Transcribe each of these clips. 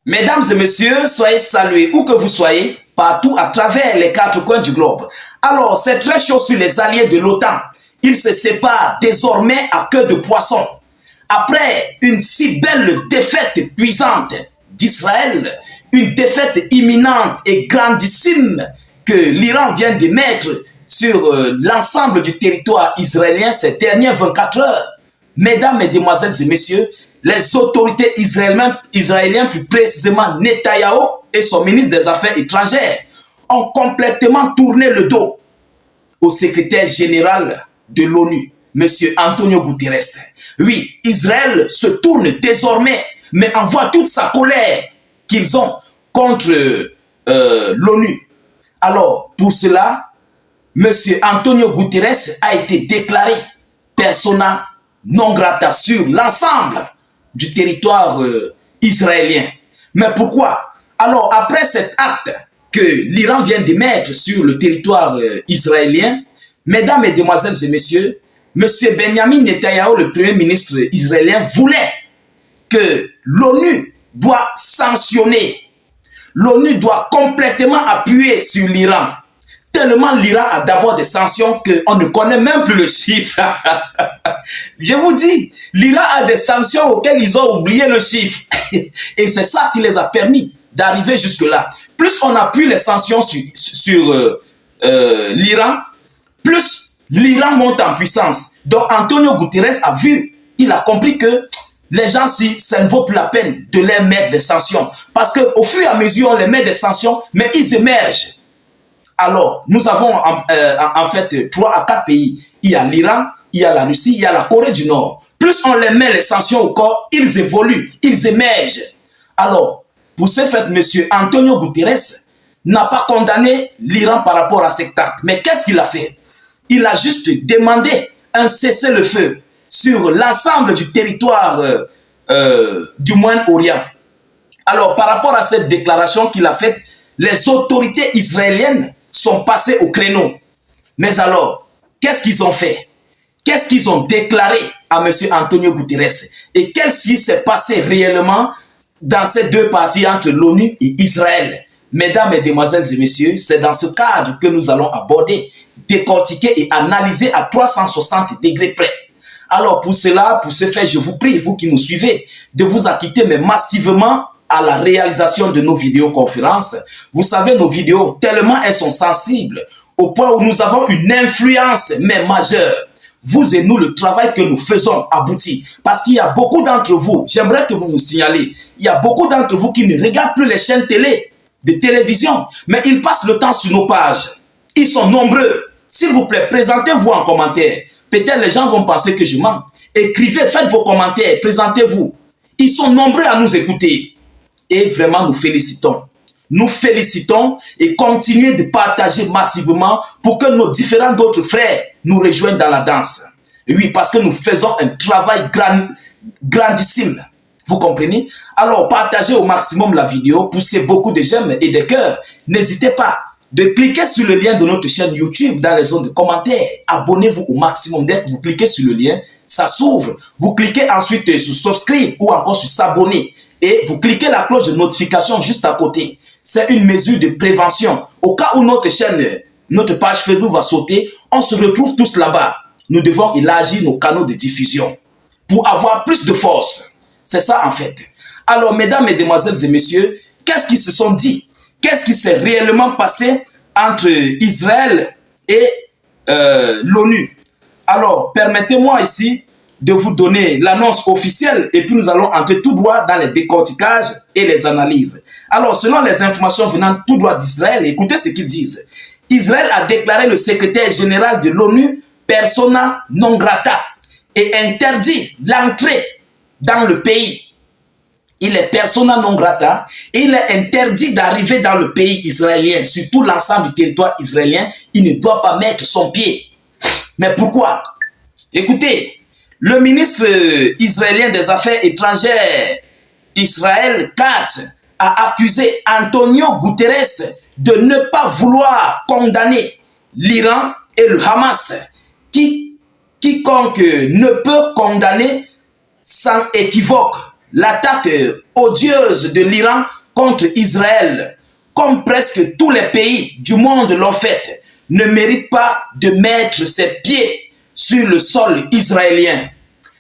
Mesdames et messieurs, soyez salués où que vous soyez, partout à travers les quatre coins du globe. Alors, c'est très chaud sur les alliés de l'OTAN. Ils se séparent désormais à queue de poisson. Après une si belle défaite cuisante d'Israël, une défaite imminente et grandissime que l'Iran vient de mettre sur l'ensemble du territoire israélien ces dernières 24 heures. Mesdames, mesdemoiselles et messieurs, les autorités israéliennes, plus précisément Netanyahou et son ministre des Affaires étrangères, ont complètement tourné le dos au secrétaire général de l'ONU, M. Antonio Guterres. Oui, Israël se tourne désormais, mais envoie toute sa colère qu'ils ont contre l'ONU. Alors, pour cela, M. Antonio Guterres a été déclaré persona non grata sur l'ensemble du territoire israélien. Mais pourquoi? Alors, après cet acte que l'Iran vient de mettre sur le territoire israélien, mesdames, mesdemoiselles et messieurs, M. Benjamin Netanyahou, le premier ministre israélien, voulait que l'ONU doit sanctionner. L'ONU doit complètement appuyer sur l'Iran. Tellement l'Iran a d'abord des sanctions qu'on ne connaît même plus le chiffre. Je vous dis, l'Iran a des sanctions auxquelles ils ont oublié le chiffre. Et c'est ça qui les a permis d'arriver jusque-là. Plus on appuie les sanctions sur l'Iran, plus l'Iran monte en puissance. Donc Antonio Guterres a vu, il a compris que les gens, si ça ne vaut plus la peine de les mettre des sanctions. Parce qu'au fur et à mesure, on les met des sanctions, mais ils émergent. Alors, nous avons en fait 3 à 4 pays. Il y a l'Iran, il y a la Russie, il y a la Corée du Nord. Plus on les met les sanctions au corps, ils évoluent, ils émergent. Alors, pour ce fait, M. Antonio Guterres n'a pas condamné l'Iran par rapport à cet acte. Mais qu'est-ce qu'il a fait? Il a juste demandé un cessez-le-feu sur l'ensemble du territoire du Moyen-Orient. Alors, par rapport à cette déclaration qu'il a faite, les autorités israéliennes sont passées au créneau. Mais alors, qu'est-ce qu'ils ont fait? Qu'est-ce qu'ils ont déclaré à M. Antonio Guterres? Et qu'est-ce qui s'est passé réellement dans ces deux parties entre l'ONU et Israël? Mesdames, mesdemoiselles et messieurs, c'est dans ce cadre que nous allons aborder, décortiquer et analyser à 360 degrés près. Alors pour cela, pour ce faire, je vous prie, vous qui nous suivez, de vous acquitter, mais massivement, à la réalisation de nos vidéoconférences. Vous savez, nos vidéos, tellement elles sont sensibles, au point où nous avons une influence, mais majeure. Vous et nous, le travail que nous faisons aboutit. Parce qu'il y a beaucoup d'entre vous, j'aimerais que vous vous signalez, il y a beaucoup d'entre vous qui ne regardent plus les chaînes télé, de télévision, mais ils passent le temps sur nos pages. Ils sont nombreux. S'il vous plaît, présentez-vous en commentaire. Peut-être les gens vont penser que je mens. Écrivez, faites vos commentaires, présentez-vous. Ils sont nombreux à nous écouter. Et vraiment, nous félicitons. Nous félicitons et continuez de partager massivement pour que nos différents d'autres frères nous rejoignent dans la danse. Et oui, parce que nous faisons un travail grandissime. Vous comprenez? Alors, partagez au maximum la vidéo, poussez beaucoup de j'aime et de cœurs. N'hésitez pas de cliquer sur le lien de notre chaîne YouTube dans les zones de commentaires. Abonnez-vous au maximum. Dès que vous cliquez sur le lien, ça s'ouvre. Vous cliquez ensuite sur subscribe ou encore sur s'abonner. Et vous cliquez la cloche de notification juste à côté. C'est une mesure de prévention. Au cas où notre chaîne, notre page Facebook va sauter, on se retrouve tous là-bas. Nous devons élargir nos canaux de diffusion pour avoir plus de force. C'est ça en fait. Alors, mesdames, mesdemoiselles et messieurs, qu'est-ce qu'ils se sont dit? Qu'est-ce qui s'est réellement passé entre Israël et l'ONU? Alors, permettez-moi ici de vous donner l'annonce officielle et puis nous allons entrer tout droit dans les décorticages et les analyses. Alors, selon les informations venant tout droit d'Israël, écoutez ce qu'ils disent. Israël a déclaré le secrétaire général de l'ONU persona non grata et interdit l'entrée dans le pays. Il est persona non grata et il est interdit d'arriver dans le pays israélien, surtout l'ensemble du territoire israélien. Il ne doit pas mettre son pied. Mais pourquoi? Écoutez, le ministre israélien des Affaires étrangères, Israël Katz, a accusé Antonio Guterres de ne pas vouloir condamner l'Iran et le Hamas. Quiconque ne peut condamner sans équivoque l'attaque odieuse de l'Iran contre Israël, comme presque tous les pays du monde l'ont fait, ne mérite pas de mettre ses pieds sur le sol israélien.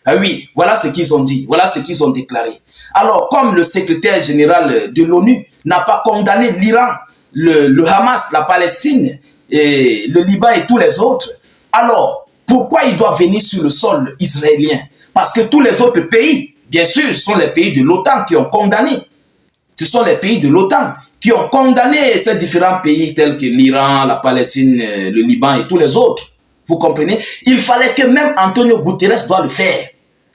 Ah oui, voilà ce qu'ils ont dit, voilà ce qu'ils ont déclaré. Alors, comme le secrétaire général de l'ONU n'a pas condamné l'Iran, le Hamas, la Palestine, et le Liban et tous les autres, alors pourquoi il doit venir sur le sol israélien? Parce que tous les autres pays, bien sûr, ce sont les pays de l'OTAN qui ont condamné. Ce sont les pays de l'OTAN qui ont condamné ces différents pays tels que l'Iran, la Palestine, le Liban et tous les autres. Vous comprenez? Il fallait que même Antonio Guterres doit le faire.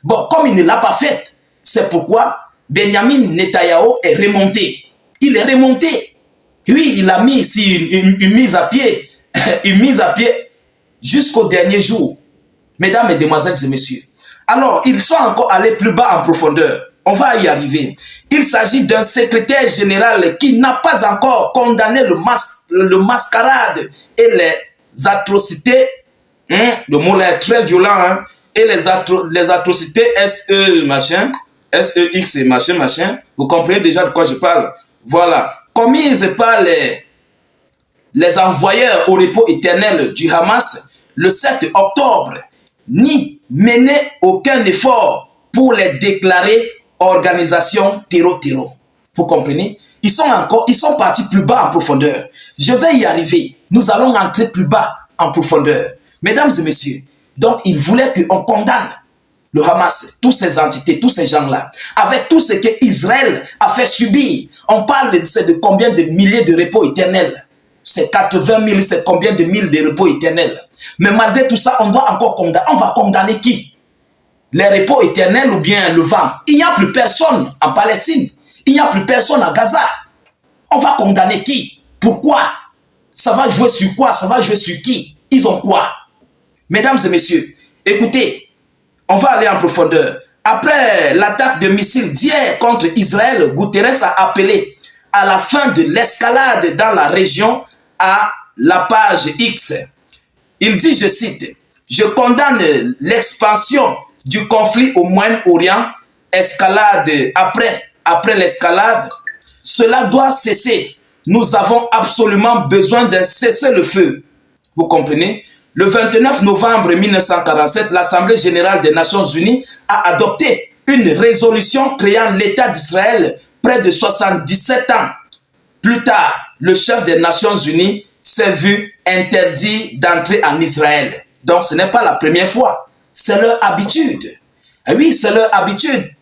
Bon, comme il ne l'a pas fait, c'est pourquoi Benjamin Netanyahu est remonté. Il est remonté. Oui, il a mis ici une mise à pied, une mise à pied jusqu'au dernier jour. Mesdames, Mesdemoiselles et Messieurs. Alors, ils sont encore allés plus bas en profondeur. On va y arriver. Il s'agit d'un secrétaire général qui n'a pas encore condamné le mascarade et les atrocités. Le mot là est très violent. Hein, et les atrocités SE machin, SEX et machin machin. Vous comprenez déjà de quoi je parle. Voilà. Commises par les envoyeurs au repos éternel du Hamas le 7 octobre, ni mené aucun effort pour les déclarer organisation terreau. Vous comprenez? Ils sont partis plus bas en profondeur. Je vais y arriver. Nous allons entrer plus bas en profondeur. Mesdames et messieurs, donc ils voulaient qu'on condamne le Hamas, toutes ces entités, tous ces gens-là, avec tout ce que Israël a fait subir. On parle de combien de milliers de repos éternels. C'est 80 000, c'est combien de mille de repos éternels. Mais malgré tout ça, on doit encore condamner. On va condamner qui? Les repos éternels ou bien le vent? Il n'y a plus personne en Palestine. Il n'y a plus personne à Gaza. On va condamner qui? Pourquoi? Ça va jouer sur quoi? Ça va jouer sur qui? Ils ont quoi? Mesdames et messieurs, écoutez, on va aller en profondeur. Après l'attaque de missiles d'hier contre Israël, Guterres a appelé à la fin de l'escalade dans la région à la page X. Il dit, je cite, « Je condamne l'expansion du conflit au Moyen-Orient, escalade après l'escalade. Cela doit cesser. Nous avons absolument besoin d'un cessez-le-feu. » Vous comprenez? Le 29 novembre 1947, l'Assemblée générale des Nations unies a adopté une résolution créant l'État d'Israël près de 77 ans. Plus tard, le chef des Nations unies s'est vu interdit d'entrer en Israël. Donc ce n'est pas la première fois, c'est leur habitude. Et oui, c'est leur habitude.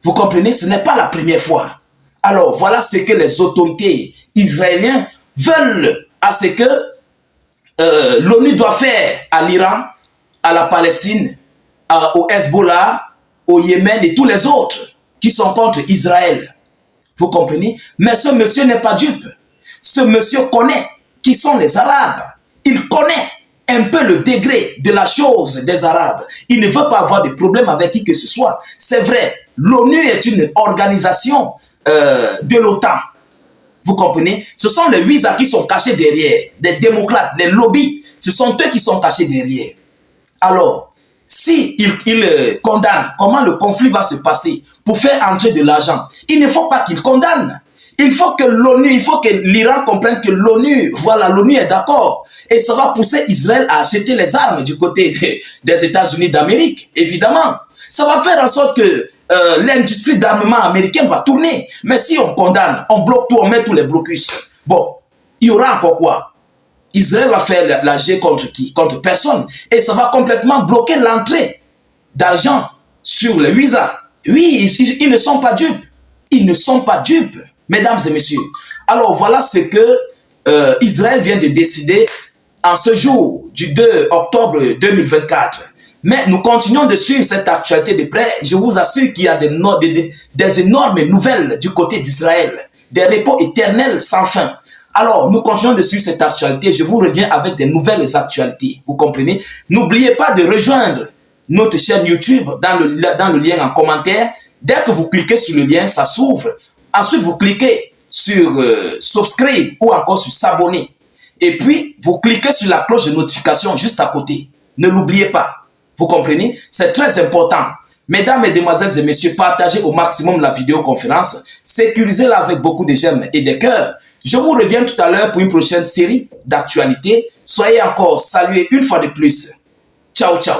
Vous comprenez, ce n'est pas la première fois. Alors voilà ce que les autorités israéliennes veulent à ce que l'ONU doit faire à l'Iran, à la Palestine, au Hezbollah, au Yémen et tous les autres qui sont contre Israël. Vous comprenez? Mais ce monsieur n'est pas dupe. Ce monsieur connaît qui sont les Arabes. Il connaît un peu le degré de la chose des Arabes. Il ne veut pas avoir de problème avec qui que ce soit. C'est vrai, l'ONU est une organisation de l'OTAN. Vous comprenez? Ce sont les Huizas qui sont cachés derrière, des démocrates, les lobbies. Ce sont eux qui sont cachés derrière. Alors, si il condamne, comment le conflit va se passer pour faire entrer de l'argent? Il ne faut pas qu'il condamne. Il faut que l'ONU, il faut que l'Iran comprenne que l'ONU, voilà, l'ONU est d'accord. Et ça va pousser Israël à acheter les armes du côté des États-Unis d'Amérique, évidemment. Ça va faire en sorte que l'industrie d'armement américaine va tourner. Mais si on condamne, on bloque tout, on met tous les blocus. Bon, il y aura encore quoi? Israël va faire la G contre qui? Contre personne. Et ça va complètement bloquer l'entrée d'argent sur les Huizas. Oui, ils ne sont pas dupes. Ils ne sont pas dupes, mesdames et messieurs. Alors voilà ce que Israël vient de décider en ce jour du 2 octobre 2024. Mais nous continuons de suivre cette actualité de près. Je vous assure qu'il y a des énormes nouvelles du côté d'Israël. Des repos éternels sans fin. Alors, nous continuons de suivre cette actualité. Je vous reviens avec des nouvelles actualités. Vous comprenez? N'oubliez pas de rejoindre notre chaîne YouTube dans le lien en commentaire. Dès que vous cliquez sur le lien, ça s'ouvre. Ensuite, vous cliquez sur subscribe ou encore sur s'abonner. Et puis, vous cliquez sur la cloche de notification juste à côté. Ne l'oubliez pas. Vous comprenez? C'est très important. Mesdames, Mesdemoiselles et Messieurs, partagez au maximum la vidéoconférence. Sécurisez-la avec beaucoup de j'aime et de cœurs. Je vous reviens tout à l'heure pour une prochaine série d'actualités. Soyez encore salués une fois de plus. Ciao, ciao.